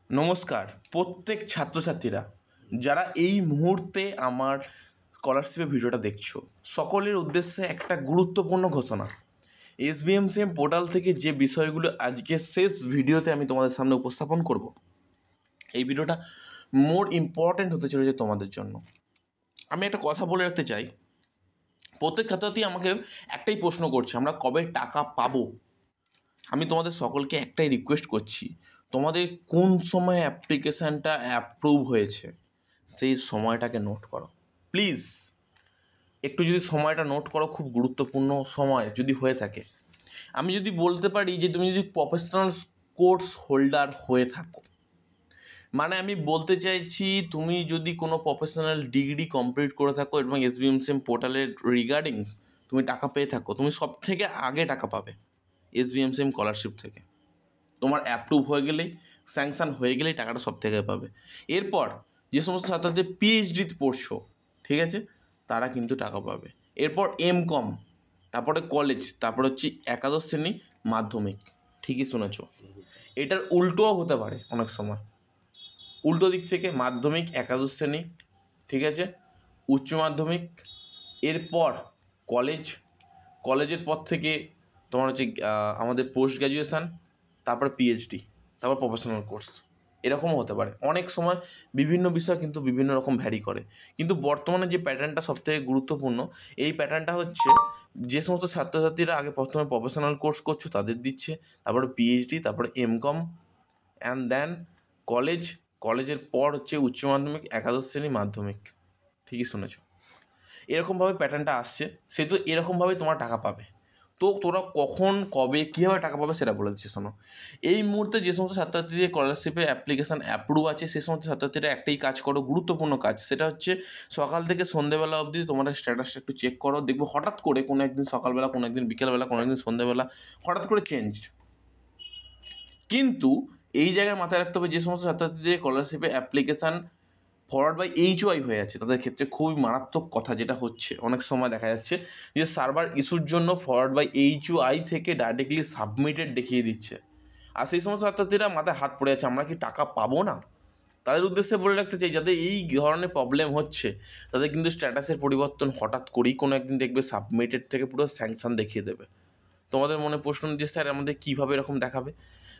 নমস্কার প্রত্যেক ছাত্রছাত্রীরা যারা এই মুহূর্তে আমার স্কলারশিপের ভিডিওটা দেখছো, সকলের উদ্দেশ্যে একটা গুরুত্বপূর্ণ ঘোষণা। এসবিএমসিএম পোর্টাল থেকে যে বিষয়গুলো আজকে শেষ ভিডিওতে আমি তোমাদের সামনে উপস্থাপন করব, এই ভিডিওটা মোর ইম্পর্ট্যান্ট হতে চলেছে তোমাদের জন্য। আমি একটা কথা বলে রাখতে চাই, প্রত্যেক ছাত্রছাত্রী আমাকে একটাই প্রশ্ন করছে, আমরা কবে টাকা পাবো। আমি তোমাদের সকলকে একটাই রিকোয়েস্ট করছি, তোমাদের কোন সময় অ্যাপ্লিকেশানটা অ্যাপ্রুভ হয়েছে সেই সময়টাকে নোট করো প্লিজ। একটু যদি সময়টা নোট করো, খুব গুরুত্বপূর্ণ সময় যদি হয়ে থাকে। আমি যদি বলতে পারি যে তুমি যদি প্রফেশনাল কোর্স হোল্ডার হয়ে থাকো, মানে আমি বলতে চাইছি তুমি যদি কোনো প্রফেশনাল ডিগ্রি কমপ্লিট করে থাকো এবং এসবিএমসিএম পোর্টালের রিগার্ডিং তুমি টাকা পেয়ে থাকো, তুমি সব থেকে আগে টাকা পাবে এসবিএমসিএম স্কলারশিপ থেকে। তোমার অ্যাপ্রুভ হয়ে গেলেই, স্যাংশন হয়ে গেলেই টাকাটা সব থেকে পাবে। এরপর যে সমস্ত ছাত্রদের পিএইচডিতে পড়ছো, ঠিক আছে, তারা কিন্তু টাকা পাবে। এরপর এমকম, তারপরে কলেজ, তারপরে হচ্ছে একাদশ শ্রেণী মাধ্যমিক। ঠিকই শুনেছ, এটার উল্টোও হতে পারে অনেক সময়। উল্টো দিক থেকে মাধ্যমিক, একাদশ শ্রেণী, ঠিক আছে, উচ্চ মাধ্যমিক, এরপর কলেজ, কলেজের পর থেকে তোমার হচ্ছে আমাদের পোস্ট গ্র্যাজুয়েশান, তারপর পিএইচডি, তারপর প্রফেশনাল কোর্স। এরকমও হতে পারে। অনেক সময় বিভিন্ন বিষয় কিন্তু বিভিন্ন রকম ভ্যারি করে, কিন্তু বর্তমানে যে প্যাটার্নটা সবথেকে গুরুত্বপূর্ণ, এই প্যাটার্নটা হচ্ছে যে সমস্ত ছাত্রছাত্রীরা আগে প্রথমে প্রফেশনাল কোর্স করছো তাদের দিচ্ছে, তারপরে পিএইচডি, তারপরে এমকম, অ্যান্ড দেন কলেজ, কলেজের পর হচ্ছে উচ্চ মাধ্যমিক, একাদশ শ্রেণী মাধ্যমিক। ঠিকই শুনেছো, এরকমভাবে প্যাটার্নটা আসছে। সেহেতু এরকমভাবেই তোমরা টাকা পাবে। তো তোরা কখন, কবে, কীভাবে টাকা পাবে সেটা বলে দিচ্ছি, শোনো। এই মুহূর্তে যে সমস্ত ছাত্রছাত্রীদের স্কলারশিপের অ্যাপ্লিকেশান অ্যাপ্রুভ আছে, সে সমস্ত ছাত্রছাত্রীরা একটাই কাজ করো, গুরুত্বপূর্ণ কাজ। সেটা হচ্ছে সকাল থেকে সন্ধ্যেবেলা অবধি তোমাদের স্ট্যাটাসটা একটু চেক করো। দেখবো হঠাৎ করে কোনো একদিন সকালবেলা, কোনো একদিন বিকেলবেলা, কোনো একদিন সন্ধ্যেবেলা হঠাৎ করে চেঞ্জড। কিন্তু এই জায়গায় মাথায় রাখতে হবে, যে সমস্ত ছাত্রছাত্রীদের স্কলারশিপের অ্যাপ্লিকেশান ফরওয়ার্ড বাই এইচওআই হয়ে আছে, তাদের ক্ষেত্রে খুবই মারাত্মক কথা যেটা হচ্ছে, অনেক সময় দেখা যাচ্ছে যে সার্ভার ইস্যুর জন্য ফরওয়ার্ড বাই এইচওআই থেকে ডাইরেক্টলি সাবমিটেড দেখিয়ে দিচ্ছে। আর সেই সমস্ত ছাত্রছাত্রীরা মাথায় হাত পড়ে যাচ্ছে, আমরা কি টাকা পাবো না। তাদের উদ্দেশ্যে বলে রাখতে চাই, যাদের এই ধরনের প্রবলেম হচ্ছে তাদের কিন্তু স্ট্যাটাসের পরিবর্তন হঠাৎ করেই কোনো একদিন দেখবে সাবমিটেড থেকে পুরো স্যাংশন দেখিয়ে দেবে। তোমাদের মনে প্রশ্ন যে স্যার আমাদের কীভাবে এরকম দেখাবে।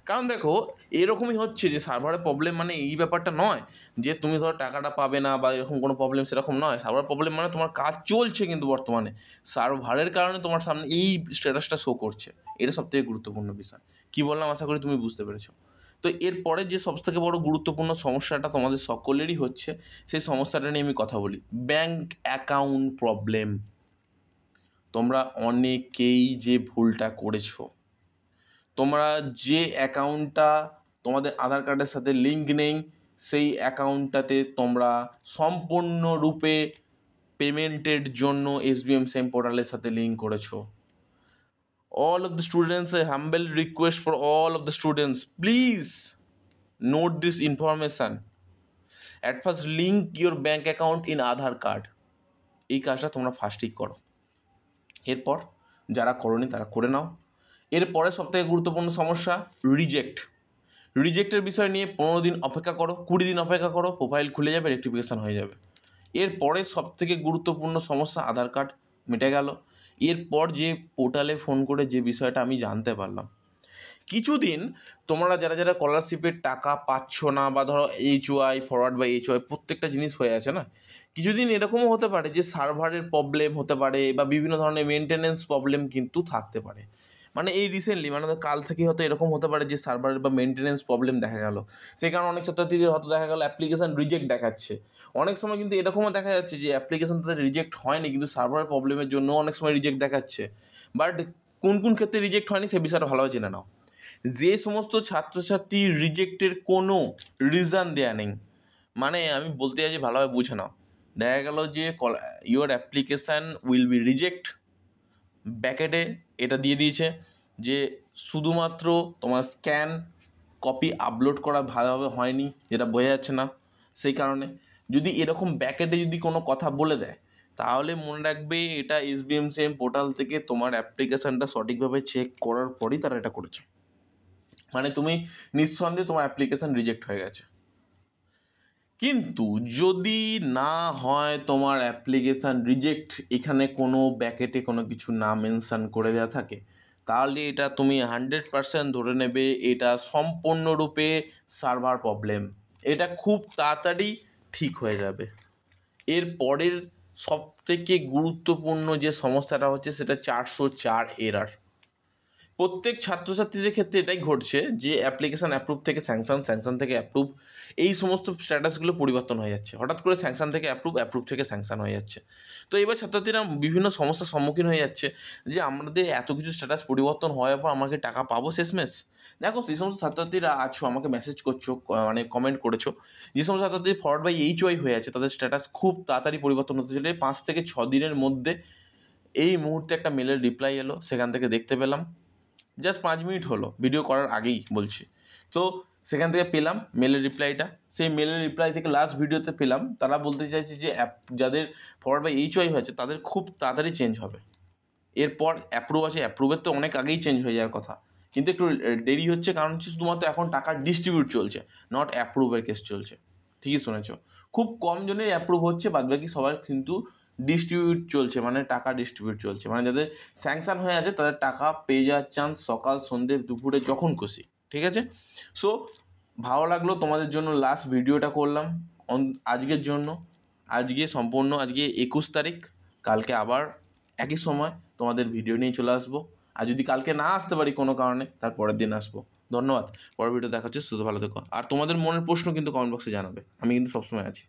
কারণ দেখো, এরকমই হচ্ছে যে সার্ভারের প্রবলেম মানে এই ব্যাপারটা নয় যে তুমি ধরো টাকাটা পাবে না বা এরকম কোনো প্রবলেম, সেরকম নয়। সার্ভার প্রবলেম মানে তোমার কাজ চলছে, কিন্তু বর্তমানে সার্ভারের কারণে তোমার সামনে এই স্ট্যাটাসটা শো করছে। এটা সবথেকে গুরুত্বপূর্ণ বিষয়। কী বললাম আশা করি তুমি বুঝতে পেরেছো। তো এরপরে যে সবথেকে বড় গুরুত্বপূর্ণ সমস্যাটা তোমাদের সকলেরই হচ্ছে, সেই সমস্যাটা নিয়ে আমি কথা বলি। Bank account problem. তোমরা অনেকেই যে ভুলটা করেছো, তোমরা যে অ্যাকাউন্টটা তোমাদের আধার কার্ডের সাথে লিঙ্ক নেই, সেই অ্যাকাউন্টটাতে তোমরা সম্পূর্ণরূপে পেমেন্টের জন্য এসবিএমসিএম পোর্টালের সাথে লিঙ্ক করেছো। All of the students, A humble request for all of the students, please note this information. At first link your bank account in Aadhaar card. এই কাজটা তোমরা ফার্স্টেই করো। এরপর যারা করোনি তারা করে নাও। এরপরে সবথেকে গুরুত্বপূর্ণ সমস্যা রিজেক্ট। রিজেক্টের বিষয় নিয়ে 15 দিন অপেক্ষা করো, 20 দিন অপেক্ষা করো, প্রোফাইল খুলে যাবে, রেক্টিফিকেশান হয়ে যাবে। এরপরে সবথেকে গুরুত্বপূর্ণ সমস্যা আধার কার্ড মিটে গেল। এরপর যে পোর্টালে ফোন করে যে বিষয়টা আমি জানতে পারলাম, কিছুদিন তোমরা যারা যারা স্কলারশিপের টাকা পাচ্ছ না, বা ধরো এইচওআই, ফরওয়ার্ড বা এইচওআই প্রত্যেকটা জিনিস হয়ে আছে না, কিছুদিন এরকমও হতে পারে যে সার্ভারের প্রবলেম হতে পারে বা বিভিন্ন ধরনের মেনটেনেন্স প্রবলেম কিন্তু থাকতে পারে। মানে এই রিসেন্টলি, মানে কাল থেকে হয়তো এরকম হতে পারে যে সার্ভারের বা মেনটেনেন্স প্রবলেম দেখা গেল। সেই কারণে অনেক ছাত্রছাত্রীদের হয়তো দেখা গেল অ্যাপ্লিকেশান রিজেক্ট দেখাচ্ছে। অনেক সময় কিন্তু এরকমও দেখা যাচ্ছে যে অ্যাপ্লিকেশান তাদের রিজেক্ট হয়নি, কিন্তু সার্ভারের প্রবলেমের জন্য অনেক সময় রিজেক্ট দেখাচ্ছে। বাট কোন কোন ক্ষেত্রে রিজেক্ট হয়নি সে বিষয়টা ভালোভাবে জেনে নাও। যে সমস্ত ছাত্রছাত্রী রিজেক্টের কোনো রিজন দেয়া নেই, মানে আমি বলতে চাইছি ভালোভাবে বুঝে নাও। দেখা গেল যে your application will be reject, ব্যাকেটে এটা দিয়ে দিয়েছে যে শুধুমাত্র তোমার স্ক্যান কপি আপলোড করা ভালোভাবে হয়নি, যেটা বোঝা যাচ্ছে না। সেই কারণে যদি এরকম ব্যাকেটে যদি কোনো কথা বলে দেয়, তাহলে মনে রাখবে এটা এসবিএমসিএম পোর্টাল থেকে তোমার অ্যাপ্লিকেশানটা সঠিকভাবে চেক করার পরই তারা এটা করেছে। মানে তুমি নিঃসন্দেহে তোমার অ্যাপ্লিকেশান রিজেক্ট হয়ে গেছে। কিন্তু যদি না হয় তোমার অ্যাপ্লিকেশান রিজেক্ট, এখানে কোনো ব্যাকেটে কোনো কিছু না মেনশান করে দেওয়া থাকে, তাহলে এটা তুমি 100% ধরে নেবে এটা সম্পূর্ণরূপে সার্ভার প্রবলেম। এটা খুব তাড়াতাড়ি ঠিক হয়ে যাবে। এর পরের সবথেকে গুরুত্বপূর্ণ যে সমস্যাটা হচ্ছে সেটা 404 এরার। প্রত্যেক ছাত্রছাত্রীদের ক্ষেত্রে এটাই ঘটছে যে অ্যাপ্লিকেশান অ্যাপ্রুভ থেকে স্যাংশন, স্যাংশন থেকে অ্যাপ্রুভ, এই সমস্ত স্ট্যাটাসগুলো পরিবর্তন হয়ে যাচ্ছে। হঠাৎ করে স্যাংশন থেকে অ্যাপ্রুভ, অ্যাপ্রুভ থেকে স্যাংশন হয়ে যাচ্ছে। তো এবার ছাত্রছাত্রীরা বিভিন্ন সমস্যার সম্মুখীন হয়ে যাচ্ছে যে আমাদের এত কিছু স্ট্যাটাস পরিবর্তন হওয়ার পর আমাকে টাকা পাবো শেষমেশ? দেখো, যে সমস্ত ছাত্রছাত্রীরা আছো, আমাকে মেসেজ করছো, মানে কমেন্ট করেছো, যে সমস্ত ছাত্রছাত্রী ফরওয়ার্ড বাই এইচওয়াই হয়ে আছে, তাদের স্ট্যাটাস খুব তাড়াতাড়ি পরিবর্তন হতে চলে। 5 থেকে 6 দিনের মধ্যে এই মুহূর্তে একটা মেলের রিপ্লাই এলো, সেখান থেকে দেখতে পেলাম, জাস্ট 5 মিনিট হলো, ভিডিও করার আগেই বলছি। তো সেখান থেকে পেলাম মেলের রিপ্লাইটা। সেই মেলের রিপ্লাই থেকে লাস্ট ভিডিওতে পেলাম তারা বলতে চাইছে যে যাদের ফরওয়ার্ড বাই এইচওয়াই হয়েছে তাদের খুব তাড়াতাড়ি চেঞ্জ হবে। এরপর অ্যাপ্রুভ আছে, অ্যাপ্রুভের তো অনেক আগেই চেঞ্জ হয়ে যাওয়ার কথা, কিন্তু একটু দেরি হচ্ছে, কারণ হচ্ছে শুধুমাত্র এখন টাকা ডিস্ট্রিবিউট চলছে, নট অ্যাপ্রুভের কেস চলছে। ঠিকই শুনেছ, খুব কম জনের অ্যাপ্রুভ হচ্ছে, বাদবাকি সবার কিন্তু ডিস্ট্রিবিউট চলছে, মানে টাকা ডিস্ট্রিবিউট চলছে, মানে যাদের স্যাংশন হয়ে আছে তাদের টাকা পেয়ে যাওয়ার চান্স সকাল, সন্ধ্যে, দুপুরে, যখন খুশি। ঠিক আছে? সো ভালো লাগলো তোমাদের জন্য লাস্ট ভিডিওটা করলাম আজকের জন্য। আজকে সম্পূর্ণ, আজকে 21 তারিখ, কালকে আবার একই সময় তোমাদের ভিডিও নিয়ে চলে আসবো। আর যদি কালকে না আসতে পারি কোনো কারণে, তার পরের দিন আসবো। ধন্যবাদ। পরের ভিডিও দেখা হচ্ছে, শুধু ভালো থেকো। আর তোমাদের মনের প্রশ্ন কিন্তু কমেন্ট বক্সে জানাবে, আমি কিন্তু সবসময় আছি।